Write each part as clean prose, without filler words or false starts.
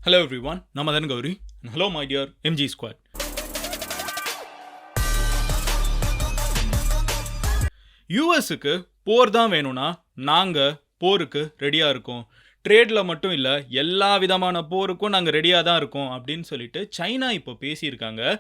Hello everyone, நான் Madan Gowri and hello my dear MG squad. யூஎஸ்க்கு போர் தான் வேணும்னா நாங்கள் போருக்கு ரெடியாக இருக்கோம். ட்ரேடில் மட்டும் இல்லை, எல்லா விதமான போருக்கும் நாங்கள் ரெடியாக தான் இருக்கோம் அப்படின்னு சொல்லிட்டு சைனா இப்போ பேசியிருக்காங்க.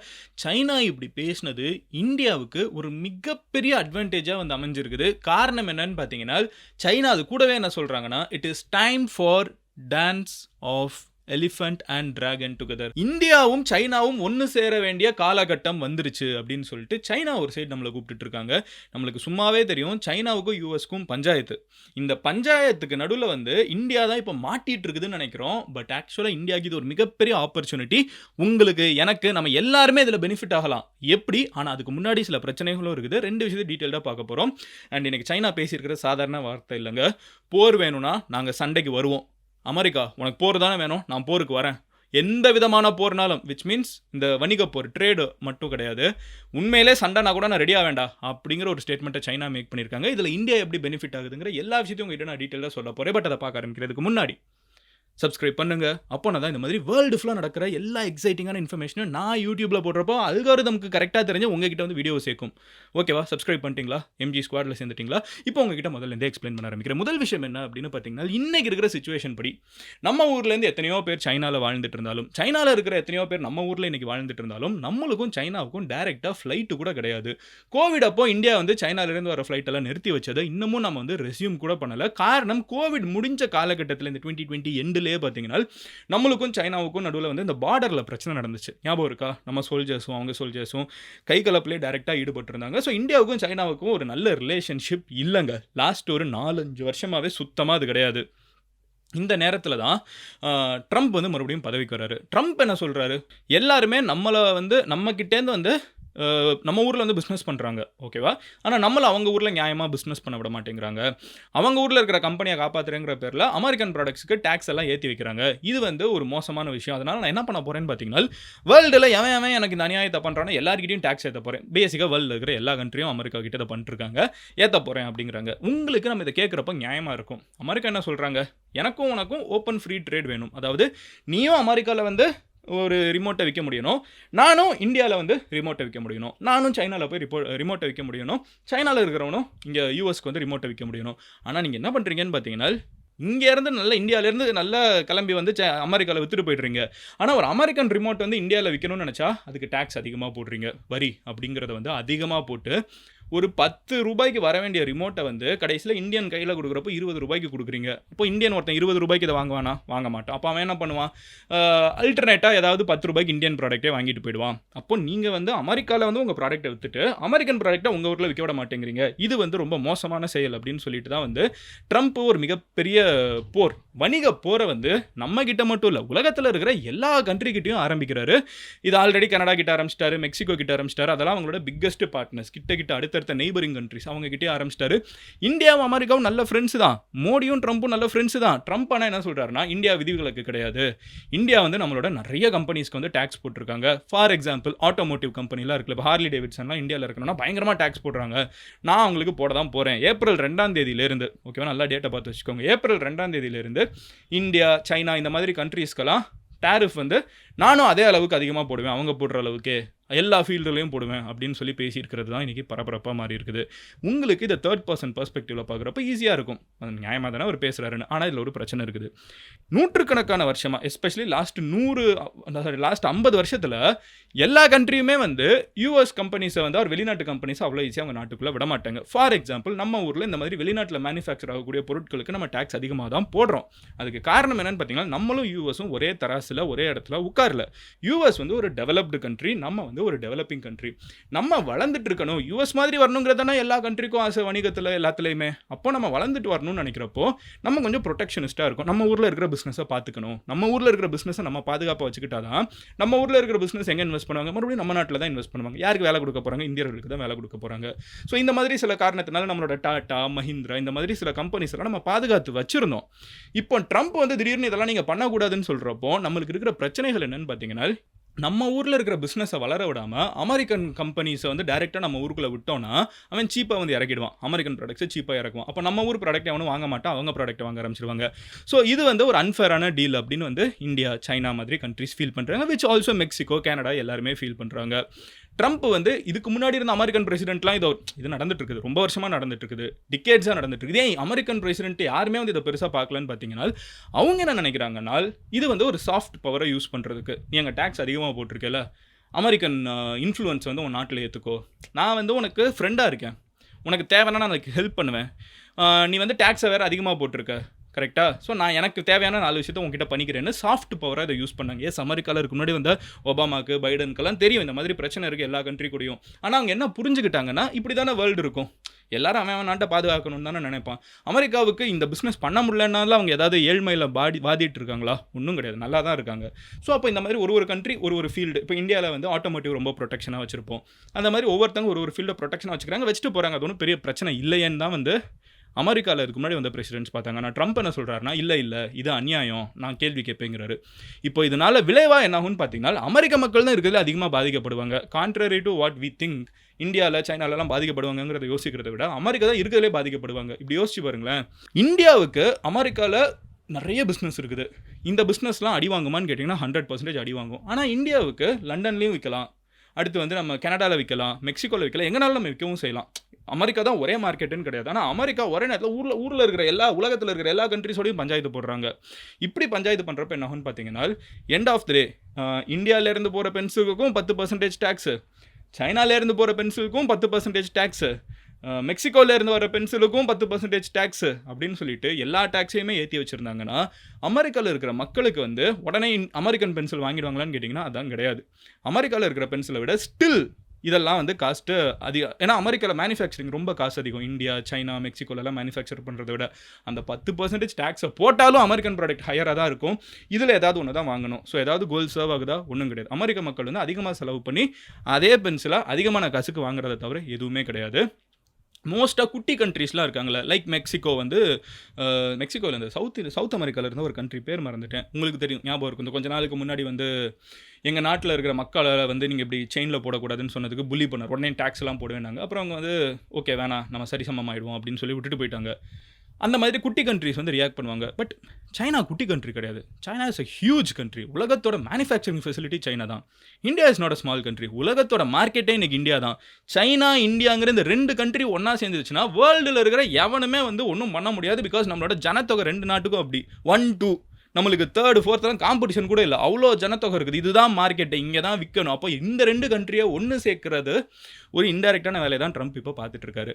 சைனா இப்படி பேசினது இந்தியாவுக்கு ஒரு மிகப்பெரிய அட்வான்டேஜாக வந்து அமைஞ்சிருக்குது. காரணம் என்னன்னு பார்த்தீங்கன்னா, சைனா அது கூடவே என்ன சொல்கிறாங்கன்னா, it is time for dance of elephant and dragon together. இந்தியாவும் சைனாவும் ஒன்று சேர வேண்டிய காலகட்டம் வந்துருச்சு அப்படின்னு சொல்லிட்டு சைனா ஒரு சைடு நம்மளை கூப்பிட்டு இருக்காங்க. நம்மளுக்கு சும்மாவே தெரியும், சைனாவுக்கும் யூஎஸ்க்கும் பஞ்சாயத்து. இந்த பஞ்சாயத்துக்கு நடுவில் வந்து இந்தியா தான் இப்போ மாட்டிட்டு இருக்குதுன்னு நினைக்கிறோம். பட் ஆக்சுவலாக இந்தியாவுக்கு இது ஒரு மிகப்பெரிய ஆப்பர்ச்சுனிட்டி. உங்களுக்கு, எனக்கு, நம்ம எல்லாருமே இதில் பெனிஃபிட் ஆகலாம். எப்படி? ஆனால் அதுக்கு முன்னாடி சில பிரச்சனைகளும் இருக்குது. ரெண்டு விஷயத்தை டீட்டெயில்டாக பார்க்க போகிறோம். அண்ட் இன்னைக்கு சைனா பேசியிருக்கிற சாதாரண வார்த்தை இல்லைங்க. போர் வேணும்னா நாங்கள் சண்டைக்கு வருவோம். அமெரிக்கா, உனக்கு போர் தானே வேணும், நான் போருக்கு வரேன். எந்த விதமான போர்னாலும், விச் மீன்ஸ் இந்த வணிக போர், ட்ரேடு மட்டும் கிடையாது. உண்மையிலே சண்டைனா கூட நான் ரெடியாக வேண்டாம் அப்படிங்கிற ஒரு ஸ்டேட்மெண்ட்டை சைனா மேக் பண்ணியிருக்காங்க. இதில் இந்தியா எப்படி பெனிஃபிட் ஆகுதுங்கிற எல்லா விஷயத்தையும் உங்ககிட்ட நான் டீட்டெயிலாக சொல்ல போகிறேன். பட் அதை பார்க்க ஆரம்பிக்கிறதுக்கு முன்னாடி சப்ஸ்கிரைப் பண்ணுங்கள். அப்போ நான் தான் இந்த மாதிரி வேர்ல்டு ஃபுல்லாக நடக்கிற எல்லா எக்ஸைட்டிங்கான இன்ஃபர்மேஷனும் நான் யூடியூப்பில் போடுறப்போ அல்காரிதம்க்கு கரெக்டாக தெரிஞ்சு உங்ககிட்ட வந்து வீடியோ சேர்க்கும். ஓகேவா? சப்ஸ்கிரைப் பண்ணிட்டீங்களா? எம்ஜி ஸ்குவாடில் சேர்ந்துட்டிங்களா? இப்போ உங்ககிட்ட முதல்லேருந்து எக்ஸ்பிளைன் பண்ண ஆரம்பிக்கிறேன். முதல் விஷயம் என்ன அப்படின்னு பார்த்தீங்கன்னா, இன்றைக்கி இருக்கிற சுச்சுவேஷன் படி நம்ம ஊர்லேருந்து எத்தனையோ பேர் சைனாவில் வாழ்ந்துட்டு இருந்தாலும், சைனாவில் இருக்கிற எத்தனையோ பேர் நம்ம ஊரில் இன்றைக்கி வாழ்ந்துட்டு இருந்தாலும், நம்மளுக்கும் சைனாவுக்கும் டேரெக்டாக ஃப்ளைட்டு கூட கிடையாது. கோவிட் அப்போ இந்தியா வந்து சைனாவிலேருந்து வர ஃப்ளைட்டெல்லாம் நிறுத்தி வச்சதை இன்னமும் நம்ம வந்து ரெஸ்யூம் கூட பண்ணலை. காரணம், கோவிட் முடிஞ்ச காலகட்டத்தில் இந்த 2020 எண்டிலே பார்த்தீங்கன்னா நம்மளுக்கும் சைனாவுக்கும் நடுவில் வந்து இந்த பார்டரில் பிரச்சனை நடந்துச்சு. ஞாபகம் இருக்கா? நம்ம சோல்ஜர்ஸும் அவங்க சோல்ஜர்ஸும் கை கலப்பிலே டைரெக்டாக ஈடுபட்டிருந்தாங்க. ஸோ இந்தியாவுக்கும் சைனாவுக்கும் ஒரு நல்ல ரிலேஷன்ஷிப் இல்லைங்க. லாஸ்ட் ஒரு 4-5 வருஷமாகவே சுத்தமாக அது கிடையாது. இந்த நேரத்தில் தான் ட்ரம்ப் வந்து மறுபடியும் பதவிக்கு வர்றாரு. ட்ரம்ப் என்ன சொல்கிறாரு? எல்லாருமே நம்மளை வந்து நம்மக்கிட்டேருந்து வந்து நம்ம ஊரில் வந்து பிஸ்னஸ் பண்ணுறாங்க, ஓகேவா? ஆனால் நம்மளை அவங்க ஊரில் நியாயமாக பிஸ்னஸ் பண்ண விட மாட்டேங்கிறாங்க. அவங்க ஊரில் இருக்கிற கம்பெனியை காப்பாற்றுறேங்கிற பேரில் அமெரிக்கன் ப்ராடக்ட்ஸுக்கு டேக்ஸ் எல்லாம் ஏற்றி வைக்கிறாங்க. இது வந்து ஒரு மோசமான விஷயம். அதனால் நான் என்ன பண்ண போகிறேன்னு பார்த்தீங்கன்னா, வேர்ல்டில் எவன் எனக்கு இந்த அநியாயத்தை பண்ணுறானோ எல்லாருக்கிட்டையும் டேக்ஸ் ஏற்ற போகிறேன். பேசிக்காக வேர்ல்டில் இருக்கிற எல்லா கண்ட்ரியும் அமெரிக்கா கிட்ட இதை பண்ணிட்டுருக்காங்க, ஏற்ற போகிறேன் அப்படிங்கிறாங்க. உங்களுக்கு நம்ம இதை கேட்குறப்ப நியாயமாக இருக்கும். அமெரிக்கா என்ன சொல்கிறாங்க? எனக்கும் உனக்கும் ஓப்பன் ஃப்ரீ ட்ரேட் வேணும். அதாவது நீயும் அமெரிக்காவில் வந்து ஒரு ரிமோட்டை விற்க முடியணும், நானும் இந்தியாவில் வந்து ரிமோட்டை விற்க முடியணும், நானும் சைனாவில் போய் ரிமோட்டை விற்க முடியணும், சைனாவில் இருக்கிறவனும் இங்கே யூஎஸ்க்கு வந்து ரிமோட்டை விற்க முடியணும். ஆனால் நீங்கள் என்ன பண்ணுறீங்கன்னு பார்த்தீங்கன்னா, இங்கேருந்து நல்ல இந்தியாவிலேருந்து நல்லா கிளம்பி வந்து அமெரிக்காவில் விற்றுட்டு போய்ட்றீங்க. ஆனால் ஒரு அமெரிக்கன் ரிமோட் வந்து இந்தியாவில் விற்கணும்னு நினச்சா அதுக்கு டேக்ஸ் அதிகமாக போடுறீங்க. வரி அப்படிங்கிறத வந்து அதிகமாக போட்டு ஒரு 10 ரூபாய்க்கு வர வேண்டிய ரிமோட்டை வந்து கடைசியில் இந்தியன் கையில் கொடுக்குறப்போ 20 ரூபாய்க்கு கொடுக்குறீங்க. இப்போ இந்தியன் ஒருத்தன் 20 ரூபாய்க்கு இதை வாங்குவானா? வாங்க மாட்டான். அப்போ அவன் என்ன பண்ணுவான்? அல்டர்னேட்டாக ஏதாவது 10 ரூபாய்க்கு இந்தியன் ப்ராடக்ட்டே வாங்கிட்டு போயிடுவான். அப்போ நீங்கள் வந்து அமெரிக்காவில் வந்து உங்கள் ப்ராடக்ட்டை விற்றுட்டு அமெரிக்கன் ப்ராடக்ட்டை உங்கள் ஊரில் விற்க விட மாட்டேங்கிறீங்க. இது வந்து ரொம்ப மோசமான செயல் அப்படின்னு சொல்லிட்டு தான் வந்து ட்ரம்ப் ஒரு மிகப்பெரிய போர், வணிக போரை வந்து நம்ம கிட்ட மட்டும் இல்லை, உலகத்தில் இருக்கிற எல்லா கண்ட்ரிக்கிட்டையும் ஆரம்பிக்கிறாரு. இது ஆல்ரெடி கனடா கிட்ட ஆரம்பிச்சிட்டாரு, மெக்சிகோ கிட்ட ஆரம்பிச்சிட்டாரு. அதெல்லாம் அவங்களோட பிக்கஸ்ட் பார்ட்னர்ஸ், கிட்ட அடுத்த நெய்பரிங் கண்ட்ரிஸ், அவங்க கிட்டே ஆரம்பிச்சிட்டாரு. இந்தியாவும் அமெரிக்காவும் நல்ல ஃப்ரெண்ட்ஸ் தான், மோடியும் ட்ரம்ப்பும் நல்ல ஃப்ரெண்ட்ஸ் தான். ட்ரம்ப் ஆனால் என்ன சொல்றாருன்னா, இந்தியா விதிவிலக்கு கிடையாது, இந்தியா வந்து நம்மளோட நிறைய கம்பெனிஸ்க்கு வந்து டேக்ஸ் போட்டிருக்காங்க. ஃபார் எக்ஸாம்பிள் ஆட்டோமோட்டிவ் கம்பெனிலாம் இருக்குல்ல, இப்போ ஹார்லி டேவிட்சன்லாம் இந்தியாவில் இருக்கணும்னா பயங்கரமாக டேக்ஸ் போடுறாங்க. நான் அவங்களுக்கு போட தான் போகிறேன். ஏப்ரல் 2ஆம் தேதியிலேருந்து, ஓகேவா, நல்லா டேட்டை பார்த்து வச்சுக்கோங்க, ஏப்ரல் 2ஆம் தேதியிலேருந்து இந்தியா, சைனா இந்த மாதிரி கண்ட்ரீஸ்க்கெல்லாம் டேரிஃப் வந்து நானும் அதே அளவுக்கு அதிகமாக போடுவேன், அவங்க போடுற அளவுக்கு எல்லா ஃபீல்டுலையும் போடுவேன் அப்படின்னு சொல்லி பேசியிருக்கிறது தான் இன்றைக்கி பரபரப்பாக மாறி இருக்குது. உங்களுக்கு இதை தேர்ட் பர்சன் பெர்ஸ்பெக்டிவில் பார்க்குறப்ப ஈஸியாக இருக்கும், அது நியாயமாக தானே அவர் பேசுகிறாருன்னு. ஆனால் இதில் ஒரு பிரச்சனை இருக்குது. நூற்றுக்கணக்கான வருஷமாக, எஸ்பெஷலி லாஸ்ட் 50 வருஷத்தில் எல்லா கண்ட்ரியுமே வந்து யூஎஸ் கம்பெனிஸை வந்து அவர் வெளிநாட்டு கம்பெனிஸை அவ்வளோ ஈஸியாக அவங்க நாட்டுக்குள்ளே விட மாட்டாங்க. ஃபார் எக்ஸாம்பிள், நம்ம ஊரில் இந்த மாதிரி வெளிநாட்டில் மேனுஃபேக்சர் ஆகக்கூடிய பொருட்களுக்கு நம்ம டேக்ஸ் அதிகமாக தான் போடுறோம். அதுக்கு காரணம் என்னென்னு பார்த்தீங்கன்னா, நம்மளும் யூஎஸும் ஒரே தராசில் ஒரே இடத்துல உட்காரல. யூஎஸ் வந்து ஒரு டெவலப்டு கண்ட்ரி, நம்ம வந்து ஒரு டெவலப்பிங் கண்ட்ரி. நம்ம வளர்ந்துட்டு இருக்கணும், யூஎஸ் மாதிரி வரணுங்கிறதான எல்லா கண்ட்ரிக்கும் ஆசை, வணிகத்தில் எல்லாத்துலேயுமே. அப்போ நம்ம வளர்ந்துட்டு வரணும்னு நினைக்கிறப்போ நம்ம கொஞ்சம் ப்ரொடெக்ஷனிஸ்ட்டாக இருக்கும். நம்ம ஊரில் இருக்கிற பிஸ்னஸை பார்த்துக்கணும், நம்ம ஊரில் இருக்கிற பிஸ்னஸை நம்ம பாதுகாப்பாக வச்சுக்கிட்டா தான் நம்ம ஊரில் இருக்கிற பிஸ்னஸ் எங்கே இன்வெஸ்ட் பண்ணுவாங்க? மறுபடியும் நம்ம நாட்டில் தான் இன்வெஸ்ட் பண்ணுவாங்க. யாருக்கு வேலை கொடுக்க போகிறாங்க? இந்தியர்களுக்கு தான் வேலை கொடுக்க போகிறாங்க. ஸோ இந்த மாதிரி சில காரணத்தினால நம்மளோட டாடா, மஹிந்திரா இந்த மாதிரி சில கம்பெனிஸ் எல்லாம் நம்ம பாதுகாத்து வச்சிருந்தோம். இப்போ ட்ரம்ப் வந்து திடீர்னு இதெல்லாம் நீங்கள் பண்ணக்கூடாதுன்னு சொல்கிறப்போ நம்மளுக்கு இருக்கிற பிரச்சனைகள் என்னன்னு பார்த்தீங்கன்னா, நம்ம ஊர்ல இருக்கிற பிசினஸை வளர விடாம அமெரிக்கன் கம்பெனிஸை வந்து டைரெக்டாக நம்ம ஊருக்குள்ள விட்டோம்னா அவன் சீப்பாக வந்து இறக்கிடுவான். அமெரிக்கன் ப்ராடக்ட்ஸை சீப்பாக இறக்குவான். அப்போ நம்ம ஊர் ப்ராடக்ட் அவனும் வாங்க மாட்டான், அவங்க ப்ராடக்ட் வாங்க ஆரம்பிச்சிருவாங்க. ஸோ இது வந்து ஒரு அன்ஃபேரான டீல் அப்படின்னு வந்து இந்தியா, சைனா மாதிரி கண்ட்ரிஸ் ஃபீல் பண்ணுறாங்க. விச் ஆல்சோ மெக்சிகோ, கனடா எல்லாருமே ஃபீல் பண்ணுறாங்க. ட்ரம்ப் வந்து இதுக்கு முன்னாடி இருந்த அமெரிக்கன் பிரசிடென்ட்லாம் இது நடந்துட்டு இருக்குது, ரொம்ப வருஷமாக நடந்துட்டு இருக்குது, டிகேட்ஸாக நடந்துட்டு இருக்குது. ஏன் அமெரிக்கன் பிரசிடென்ட் யாருமே வந்து இதை பெருசாக பார்க்கலன்னு பார்த்தீங்கன்னா, அவங்க என்ன நினைக்கிறாங்கன்னா இது வந்து ஒரு சாஃப்ட் பவரை யூஸ் பண்ணுறதுக்கு. நீ அங்கே டேக்ஸ் அதிகமாக போட்டிருக்கல, அமெரிக்கன் இன்ஃப்ளூயன்ஸ் வந்து உன் நாட்டில் ஏற்றுக்கோ, நான் வந்து உனக்கு ஃப்ரெண்டாக இருக்கேன், உனக்கு தேவைன்னா நான் அதுக்கு ஹெல்ப் பண்ணுவேன், நீ வந்து டேக்ஸை வேறு அதிகமாக போட்டிருக்க கரெக்டாக, ஸோ நான் எனக்கு தேவையான 4 விஷயத்தை உங்ககிட்ட பண்ணிக்கிறேன்னு சாஃப்ட் பவராக இதை யூஸ் பண்ணாங்க. ஏன் அமெரிக்காவில் இருக்கு முன்னாடி வந்த ஒபாமாக்கு, பைடனுக்கெல்லாம் தெரியும் இந்த மாதிரி பிரச்சனை இருக்குது எல்லா கண்ட்ரி கூடயும். ஆனால் அவங்க என்ன புரிஞ்சுக்கிட்டாங்கன்னா இப்படி தானே வேர்ல்டு இருக்கும், எல்லாரும் அவன் நாட்டை பாதுகாக்கணும்னு தானே நினைப்பான். அமெரிக்காவுக்கு இந்த பிஸ்னஸ் பண்ண முடியலனாலும் அவங்க ஏதாவது ஏழ்மையில் வாதிட்டு இருக்காங்களா? ஒன்றும் கிடையாது, நல்லா தான் இருக்காங்க. ஸோ அப்போ இந்த மாதிரி ஒரு கண்ட்ரி ஒரு ஃபீல்டு, இப்போ இந்தியாவில் வந்து ஆட்டோமோட்டிவ் ரொம்ப ப்ரொடெக்ஷனாக வச்சிருப்போம். அந்த மாதிரி ஒவ்வொருத்தங்க ஒரு ஃபீல்டை ப்ரொடெக்ஷனாக வச்சுக்கிறாங்க, வச்சுட்டு போகிறாங்க. அது ஒன்றும் பெரிய பிரச்சனை இல்லையேன்னு தான் வந்து அமெரிக்காவில் இதுக்கு முன்னாடி வந்த பிரசிடென்ட்ஸ் பார்த்தாங்க. நான் ட்ரம்ப் என்ன சொல்கிறாருன்னா, இல்லை இது அநியாயம், நான் கேள்வி கேட்பேங்கிறாரு. இப்போ இதனால் விளைவாக என்ன ஆகும்னு பார்த்தீங்கன்னா, அமெரிக்க மக்கள் தான் இருக்கிறதுல அதிகமாக பாதிக்கப்படுவாங்க. Contrary to what we think, இந்தியாவில் சைனாலலாம் பாதிக்கப்படுவாங்கிறத யோசிக்கிறத விட அமெரிக்கா தான் இருக்கிறதுலே பாதிக்கப்படுவாங்க. இப்படி யோசிச்சு பாருங்களேன். இந்தியாவுக்கு அமெரிக்காவில் நிறைய பிஸ்னஸ் இருக்குது. இந்த பிஸ்னஸ்லாம் அடி வாங்குமான்னு கேட்டிங்கன்னா 100% அடி வாங்கும். ஆனால் இந்தியாவுக்கு லண்டன்லேயும் விற்கலாம், அடுத்து வந்து நம்ம கனடாவில் விற்கலாம், மெக்சிகோவில் விற்கலாம், எங்கனாலும் நம்ம விற்கவும் செய்யலாம். அமெரிக்கா தான் ஒரே மார்க்கெட்டுன்னு கிடையாது. ஆனால் அமெரிக்கா ஒரே நேரத்தில் ஊரில் இருக்கிற உலகத்தில் இருக்கிற எல்லா கண்ட்ரிஸோடையும் பஞ்சாயத்து போடுறாங்க. இப்படி பஞ்சாயத்து பண்ணுறப்ப என்ன ஆகும்னு பார்த்தீங்கன்னா, எண்ட் ஆஃப் த டே இந்தியாவிலேருந்து போகிற பென்சிலுக்கும் 10% டேக்ஸு, சைனாலேருந்து போகிற பென்சிலுக்கும் 10% டேக்ஸு, மெக்சிகோலேருந்து வர பென்சிலுக்கும் 10% டேக்ஸு அப்படின்னு சொல்லிட்டு எல்லா டேக்ஸையுமே ஏற்றி வச்சுருந்தாங்கன்னா அமெரிக்காவில் இருக்கிற மக்களுக்கு வந்து உடனே அமெரிக்கன் பென்சில் வாங்கிடுவாங்களான்னு கேட்டிங்கன்னா அதான் கிடையாது. அமெரிக்காவில் இருக்கிற பென்சிலை விட ஸ்டில் இதெல்லாம் வந்து காஸ்ட்டு அதிகம். ஏன்னா அமெரிக்காவில் மேனுஃபேக்சரிங் ரொம்ப காசு அதிகம். இந்தியா, சைனா, மெக்சிகோலலாம் மேனுஃபேக்சர் பண்ணுறதை விட அந்த 10% டேக்ஸை போட்டாலும் அமெரிக்கன் ப்ராடக்ட் ஹையராக தான் இருக்கும். இதில் ஏதாவது ஒன்று தான் வாங்கணும். ஸோ ஏதாவது கோல் சர்வ் ஆகுதா? ஒன்றும் கிடையாது. அமெரிக்க மக்கள் வந்து அதிகமாக செலவு பண்ணி அதே பென்சிலாக அதிகமான காசுக்கு வாங்குறதை தவிர எதுவுமே கிடையாது. மோஸ்ட்டாக குட்டி கண்ட்ரீஸ்லாம் இருக்காங்களே, லைக் மெக்சிகோ வந்து மெக்சிகோவில் இந்த சவுத் அமெரிக்காவில் இருந்த ஒரு கண்ட்ரி பேர் மறந்துட்டேன், உங்களுக்கு தெரியும், ஞாபகம் இருக்கும். இந்த கொஞ்ச நாளுக்கு முன்னாடி வந்து எங்கள் நாட்டில் இருக்கிற மக்களை வந்து நீங்கள் இப்படி செயினில் போடக்கூடாதுன்னு சொன்னதுக்கு புள்ளி பண்ணார். உடனே டேக்ஸ்லாம் போட வேண்டாங்க. அப்புறம் அவங்க வந்து ஓகே வேணாம், நம்ம சரிசமம் ஆகிடுவோம் அப்படின்னு சொல்லி விட்டுட்டு போயிட்டாங்க. அந்த மாதிரி குட்டி கண்ட்ரிஸ் வந்து ரியாக்ட் பண்ணுவாங்க. பட் சைனா குட்டி கண்ட்ரி கிடையாது. China is a huge country. உலகத்தோட மேனுஃபேக்சரிங் ஃபெசிலிட்டி சைனா தான். India is not a small country. உலகத்தோட மார்க்கெட்டே இன்னைக்கு இந்தியா தான். சைனா, இந்தியாங்கிற இந்த 2 கண்ட்ரி ஒன்றா சேர்ந்துச்சுன்னா வேர்ல்டில் இருக்கிற எவனுமே வந்து ஒன்றும் பண்ண முடியாது. பிகாஸ் நம்மளோட ஜனத்தொகை 2 நாட்டுக்கும் அப்படி 1, 2 நம்மளுக்கு 3rd, 4th காம்படிஷன் கூட இல்லை, அவ்வளோ ஜனத்தொகை இருக்குது. இதுதான் மார்க்கெட்டை, இங்கே தான் விற்கணும். அப்போ இந்த 2 கண்ட்ரியை ஒன்று சேர்க்கறது ஒரு இன்டைரக்டான வேலையை தான் ட்ரம்ப் இப்போ பார்த்துட்டு இருக்காரு.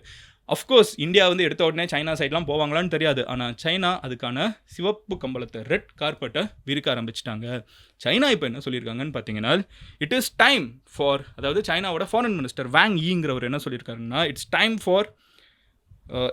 அஃப்கோர்ஸ் இந்தியா வந்து எடுத்த உடனே சைனா சைட்லாம் போவாங்களான்னு தெரியாது. ஆனால் சைனா அதுக்கான சிவப்பு கம்பளத்தை, ரெட் கார்பெட்டை விரிக்க ஆரம்பிச்சிட்டாங்க. சைனா இப்போ என்ன சொல்லியிருக்காங்கன்னு பார்த்தீங்கன்னா, இட் இஸ் டைம் ஃபார், அதாவது சைனாவோட ஃபாரின் மினிஸ்டர் வாங் யீங்கிறவர் என்ன சொல்லியிருக்காருன்னா, it's time for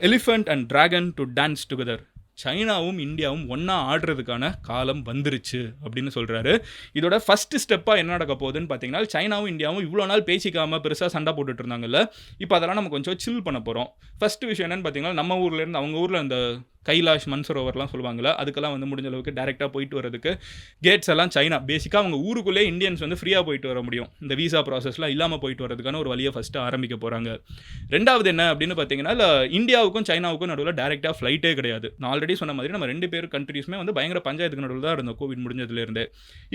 elephant and dragon to dance together. சைனாவும் இந்தியாவும் ஒன்றா ஆடுறதுக்கான காலம் வந்துருச்சு அப்படின்னு சொல்கிறாரு. இதோட ஃபஸ்ட்டு ஸ்டெப்பாக என்ன நடக்க போகுதுன்னு பார்த்தீங்கன்னா, சைனாவும் இந்தியாவும் இவ்வளோ நாள் பேசிக்காமல் பெருசாக சண்டை போட்டுட்டு இருந்தாங்கல்ல, இப்போ அதெல்லாம் நம்ம கொஞ்சம் சில் பண்ண போகிறோம். ஃபஸ்ட்டு விஷயம் என்னென்னு பார்த்தீங்கன்னா, நம்ம ஊர்லேருந்து அவங்க ஊரில் அந்த கைலாஷ் மன்சரோவர்லாம் சொல்லுவாங்கள்ல, அதுக்கெல்லாம் வந்து முடிஞ்ச அளவுக்கு டேரெக்டாக போயிட்டு வரதுக்கு கேட்ஸ் எல்லாம் சைனா, பேசிக்காக அவங்க ஊருக்குள்ளே இந்தியன்ஸ் வந்து ஃப்ரீயாக போயிட்டு வர முடியும். இந்த வீசா ப்ராசஸ்லாம் இல்லாமல் போயிட்டு வரதுக்கான ஒரு வழியை ஃபஸ்ட்டு ஆரம்பிக்க போகிறாங்க. ரெண்டாவது என்ன அப்படின்னு பார்த்தீங்கன்னா, இந்தியாவுக்கும் சைனாவுக்கும் நடுவில் டேரெக்டாக ஃப்ளைட்டே கிடையாது. நான் ஆல்ரெடி சொன்ன மாதிரி நம்ம 2 பேர் கண்ட்ரீஸுமே வந்து பயங்கர பஞ்சாயத்துக்கு நடுவில் தான் இருந்தோம் கோவிட் முடிஞ்சதுலேருந்து.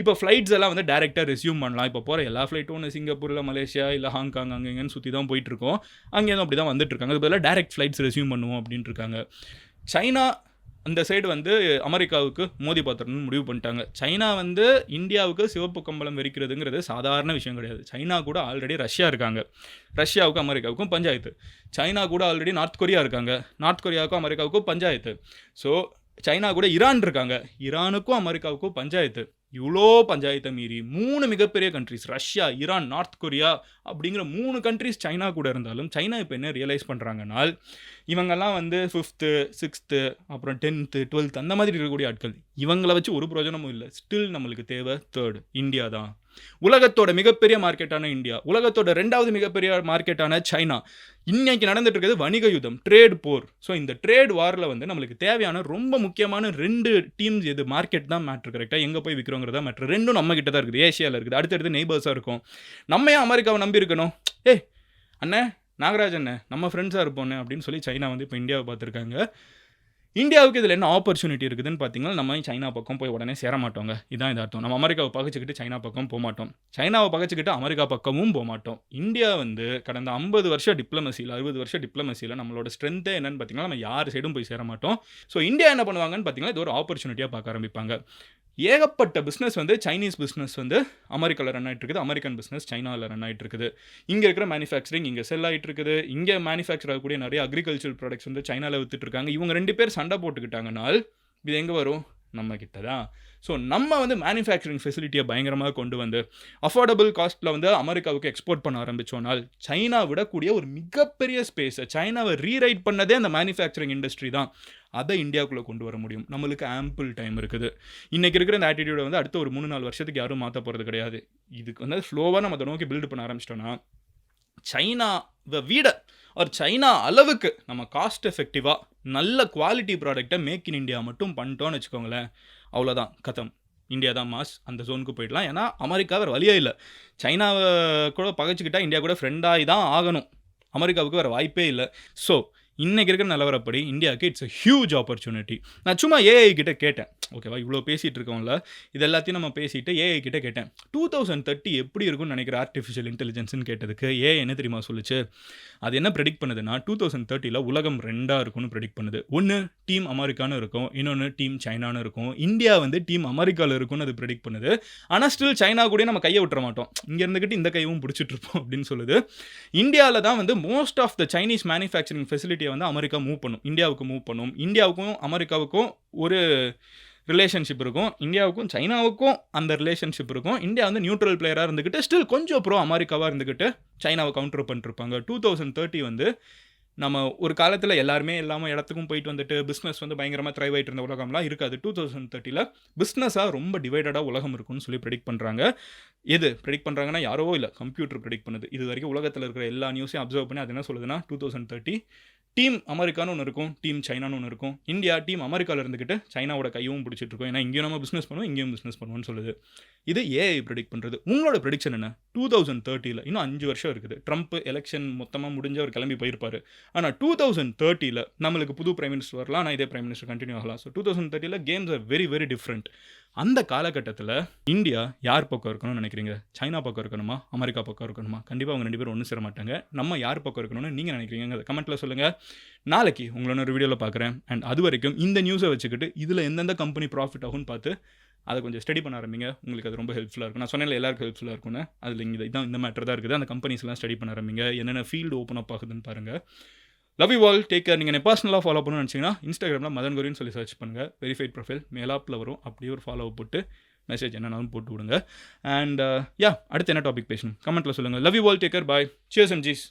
இப்போ ஃப்ளைட்ஸ் எல்லாம் வந்து டேரெக்டாக ரெஸ்யூம் பண்ணலாம். இப்போ போகிற எல்லா ஃப்ளைட்டும் ஒன்று சிங்கப்பூரில், மலேசியா இல்லை ஹாங்காங் அங்கே இங்கேன்னு சுற்றி தான் போயிட்டுருக்கோம். அங்கேயும் அப்படி தான் வந்துட்டு இருக்காங்க. அது பதிலாக டேரெக்ட் ஃப்ளைட்ஸ் ரெஸ்யூம் பண்ணுவோம் அப்படின்ட்டு இருக்காங்க. சைனா அந்த சைடு வந்து அமெரிக்காவுக்கு மோதி பார்த்துடணும்னு முடிவு பண்ணிட்டாங்க. சைனா வந்து இந்தியாவுக்கு சிவப்பு கம்பளம் வெறிக்கிறதுங்கிறது சாதாரண விஷயம் கிடையாது. சைனா கூட ஆல்ரெடி ரஷ்யா இருக்காங்க. ரஷ்யாவுக்கும் அமெரிக்காவுக்கும் பஞ்சாயத்து. சைனா கூட ஆல்ரெடி நார்த் கொரியா இருக்காங்க. நார்த் கொரியாவுக்கும் அமெரிக்காவுக்கும் பஞ்சாயத்து. ஸோ சைனா கூட ஈரான் இருக்காங்க. ஈரானுக்கும் அமெரிக்காவுக்கும் பஞ்சாயத்து. இவ்வளோ பஞ்சாயத்தை மீறி 3 மிகப்பெரிய countries, Russia, Iran, north Korea அப்படிங்கிற 3 கண்ட்ரிஸ் சைனா கூட இருந்தாலும் சைனா இப்போ என்ன ரியலைஸ் பண்ணுறாங்கன்னா, இவங்கெல்லாம் வந்து 5th, 6th, அப்புறம் 10th, 12th அந்த மாதிரி இருக்கக்கூடிய ஆட்கள். இவங்கள வச்சு ஒரு பிரயோஜனமும் இல்ல. ஸ்டில் நம்மளுக்கு தேவை தேர்ட் இந்தியா தான். உலகத்தோட மிகப்பெரிய மார்க்கெட்டான இந்தியா, உலகத்தோட 2வது மிகப்பெரிய மார்க்கெட்டான சைனா. இன்னைக்கு நடந்துட்டு இருக்கிறது வணிக யுத்தம், ட்ரேட் போர். ஸோ இந்த ட்ரேட் வார்ல வந்து நம்மளுக்கு தேவையான ரொம்ப முக்கியமான 2 டீம்ஸ் எது மார்க்கெட் தான் மேட்ரு கரெக்ட்டா. எங்க போய் விக்கிறோங்கிறது தான் மேட்ரு. 2ம் நம்ம கிட்ட தான் இருக்குது. ஏசியால இருக்குது. அடுத்தடுத்து நெய்பர்ஸா இருக்கும். நம்ம ஏன் அமெரிக்காவை நம்பி இருக்கணும்? ஏய் அண்ணே நாகராஜ் அண்ணே நம்ம ஃப்ரெண்ட்ஸாக இருப்போண்ணே அப்படின்னு சொல்லி சைனா வந்து இப்போ இந்தியாவை பார்த்துருக்காங்க. இந்தியாவுக்கு இதில் என்ன ஆப்பர்ச்சுனிட்டி இருக்குதுன்னு பார்த்தீங்கன்னா, நம்ம சைனா பக்கம் போய் உடனே சேர மாட்டோங்க. இதான் இது அர்த்தம். நம்ம அமெரிக்காவை பகைச்சிக்கிட்டு சைனா பக்கம் போமாட்டோம். சைனாவை பகைச்சிக்கிட்டு அமெரிக்கா பக்கமும் போமாட்டோம். இந்தியா வந்து கடந்த 50 வருஷம் டிப்ளமசியில் 60 வருஷம் டிப்ளமசியில் நம்மளோட ஸ்ட்ரென்த்தே என்னன்னு பார்த்தீங்கன்னா, நம்ம யார் சைடும் போய் சேர மாட்டோம். ஸோ இந்தியா என்ன பண்ணுவாங்கன்னு பார்த்தீங்கன்னா, இது ஒரு ஆப்பர்ச்சுனிட்டியாக பார்க்க ஆரம்பிப்பாங்க. ஏகப்பட்ட பிஸ்னஸ் வந்து சைனீஸ் பிஸ்னஸ் வந்து அமெரிக்காவில் ரன் ஆகிட்டு இருக்குது. அமெரிக்கன் பிஸ்னஸ் சைனாவில் ரன் ஆகிட்டு இருக்குது. இங்கே இருக்கிற மேனுஃபேக்சரிங் இங்கே செல் ஆகிட்டு இருக்குது. இங்கே மேனுஃபேக்சர் ஆகக்கூடிய நிறைய அக்ரிகல்ச்சர் ப்ராடக்ட்ஸ் வந்து சைனாவில் வித்துட்டு இருக்காங்க. இவங்க 2 பேர் சண்டை போட்டுக்கிட்டாங்கனால் இது எங்கே வரும்? நம்ம கிட்ட தான். ஸோ நம்ம வந்து மேனுஃபேக்சரிங் ஃபெசிலிட்டியை பயங்கரமாக கொண்டு வந்து அஃபோர்டபுள் காஸ்ட்டில் வந்து அமெரிக்காவுக்கு எக்ஸ்போர்ட் பண்ண ஆரம்பித்தோனால் சைனா விடக்கூடிய ஒரு மிகப்பெரிய ஸ்பேஸை சைனாவை ரீரைட் பண்ணதே அந்த மேனுஃபேக்சரிங் இண்டஸ்ட்ரி தான். அதை இந்தியாவுக்குள்ளே கொண்டு வர முடியும். நம்மளுக்கு ஆம்பிள் டைம் இருக்குது. இன்றைக்கி இருக்கிற இந்த ஆட்டிடியூடை வந்து அடுத்த ஒரு 3-4 வருஷத்துக்கு யாரும் மாற்ற போகிறது கிடையாது. இதுக்கு வந்து ஸ்லோவாக நம்ம அதை நோக்கி பில்டு பண்ண ஆரம்பிச்சிட்டோன்னா சைனாவை விட ஒரு சைனா அளவுக்கு நம்ம காஸ்ட் எஃபெக்டிவாக நல்ல குவாலிட்டி ப்ராடக்டை மேக் இன் இந்தியா மட்டும் பண்ணிட்டோன்னு வச்சுக்கோங்களேன், அவ்வளோதான் கதம். இந்தியா தான் மாஸ், அந்த ஜோனுக்கு போயிடலாம். ஏன்னா அமெரிக்கா வேறு வழியே இல்லை. சைனாவை கூட பகைச்சிக்கிட்டா இந்தியா கூட ஃப்ரெண்டாகி தான் ஆகணும். அமெரிக்காவுக்கு வேறு வாய்ப்பே இல்லை. ஸோ இன்றைக்கி இருக்கிற நிலவரப்படி இந்தியாவுக்கு இட்ஸ் அ ஹியூஜ் ஆப்பர்ச்சுனிட்டி. நான் சும்மா ஏஐ கிட்ட கேட்டேன், ஓகேவா, இவ்வளோ பேசிகிட்டு இருக்கோம்ல, இது எல்லாத்தையும் நம்ம பேசிட்டு ஏஐ கிட்ட கேட்டேன் 2030 எப்படி இருக்கும்னு நினைக்கிற ஆர்டிஃபிஷியல் இன்டெலிஜென்ஸ்னு கேட்டதுக்கு ஏஐ என்ன தெரியுமா சொல்லுச்சு? அது என்ன ப்ரெடிக்ட் பண்ணுதுன்னா 2030 உலகம் 2ஆக இருக்கும்னு ப்ரெடிக்ட் பண்ணுது. ஒன்று டீம் அமெரிக்கான்னு இருக்கும், இன்னொன்று டீம் சைனான்னு இருக்கும். இந்தியா வந்து டீம் அமெரிக்காவில் இருக்கும்னு அது ப்ரெடிக்ட் பண்ணுது. ஆனால் ஸ்டில் சைனா கூட நம்ம கையை விட்டுற மாட்டோம், இங்கே இருந்துக்கிட்டு இந்த கையும் பிடிச்சிட்டு இருப்போம் அப்படின்னு சொல்லுது. இந்தியாவில் தான் வந்து most of the Chinese manufacturing ஃபெசிலிட்டியை வந்து அமெரிக்கா மூவ் பண்ணும், இந்தியாவுக்கு மூவ் பண்ணும். இந்தியாவுக்கும் அமெரிக்காவுக்கும் ஒரு ரிலேஷன்ஷிப் இருக்கும், இந்தியாவுக்கும் சைனாவுக்கும் அந்த ரிலேஷன்ஷிப் இருக்கும். இந்தியா வந்து நியூட்ரல் பிளேயராக இருந்துக்கிட்டு ஸ்டில் கொஞ்சம் ப்ரோ அமெரிக்காவாக இருந்துக்கிட்டு சைனாவை கவுண்டர் பண்ணிருப்பாங்க. 2030 வந்து நம்ம ஒரு காலத்தில் எல்லாருமே எல்லாமே இடத்துக்கும் போயிட்டு வந்துட்டு பிஸ்னஸ் வந்து பயங்கரமாக த்ரைவ் ஆகிட்டு இருந்த உலகம்லாம் இருக்காது. 2030 பிஸ்னஸாக ரொம்ப டிவைடடாக உலகம் இருக்குன்னு சொல்லி ப்ரெடிக்ட் பண்ணுறாங்க. எது ப்ரெடிக்ட் பண்ணுறாங்கன்னா யாரோ இல்லை, கம்ப்யூட்டர் ப்ரெடிக்ட் பண்ணுது. இது வரைக்கும் உலகத்தில் இருக்கிற எல்லா நியூஸையும் அப்சர்வ் பண்ணி அது என்ன சொல்லுதுன்னா 2030 டீம் அமெரிக்கான்னு ஒன்று இருக்கும், டீம் சைனான்னு ஒன்று இருக்கும். இந்தியா டீம் அமெரிக்காவில் இருந்துக்கிட்டு சைனாவோட கையும் பிடிச்சிட்டு இருக்கோம். ஏன்னா இங்கேயும் நம்ம பிஸ்னஸ் பண்ணுவோம், இங்கேயும் பிஸ்னஸ் பண்ணுவோம்னு சொல்லுது. இது ஏஐ ப்ரெடிக்ட் பண்ணுறது. உங்களோட ப்ரெடிக்ஷன் என்ன? 2030 இன்னும் 5 வருஷம் இருக்குது. ட்ரம்ப் எலெக்ஷன் மொத்தமாக முடிஞ்சு அவர் கிளம்பி போயிருப்பார். ஆனால் 2030 நம்மளுக்கு புது பிரைம் மினிஸ்டர் வரலாம், ஆனால் இதே பிரைம் மினிஸ்டர் கண்டினியூ ஆகலாம். So 2030 games are very very different. அந்த காலகட்டத்தில் இந்தியா யார் பக்கம் இருக்கணும்னு நினைக்கிறீங்க? சைனா பக்கம் இருக்கணுமா, அமெரிக்கா பக்கம் இருக்கணுமா? கண்டிப்பாக அவங்க 2 பேரும் ஒன்று சேர மாட்டாங்க. நம்ம யார் பக்கம் இருக்கணும்னு நீங்கள் நினைக்கிறீங்க? கமெண்ட்டில் சொல்லுங்கள். நாளைக்கு உங்களோட ஒரு வீடியோவில் பார்க்குறேன். அண்ட் அது வரைக்கும் இந்த நியூஸை வச்சுக்கிட்டு இதில் எந்தெந்த கம்பெனி ப்ராஃபிட் ஆகும்னு பார்த்து அதை கொஞ்சம் ஸ்டடி பண்ண ஆரம்பிங்க. உங்களுக்கு அது ரொம்ப ஹெல்ப்ஃபுல்லாக இருக்கும். நான் சொன்னேன் எல்லாருக்கும் ஹெல்ப்ஃபுல்லாக இருக்கும்னு. அதில் இங்கே இதான் இந்த மேட்டர் தான் இருக்குது. அந்த கம்பெனிஸ்லாம் ஸ்டடி பண்ண ஆரம்பிங்க. என்னென்ன ஃபீல்டு ஓப்பன் அப் ஆகுதுன்னு பாருங்கள். Love you all, take care. நீங்கள் என்ன பர்சனலாக ஃபாலோ பண்ணணும்னு நினச்சிங்கன்னா இன்ஸ்டாகிராமில் மதன் கோரின்னு சொல்லி சர்ச் பண்ணுங்கள். வெரிஃபைட் ப்ரொஃபைல் மேலாப்பில் வரும். அப்படியே ஒரு ஃபாலோ போட்டு மெசேஜ் என்னன்னாலும் போட்டு விடுங்க. அண்ட் அடுத்து என்ன டாபிக் பேசணும் கமெண்ட்டில் சொல்லுங்கள். Love you all, take care, bye, cheers and ஜீஸ்.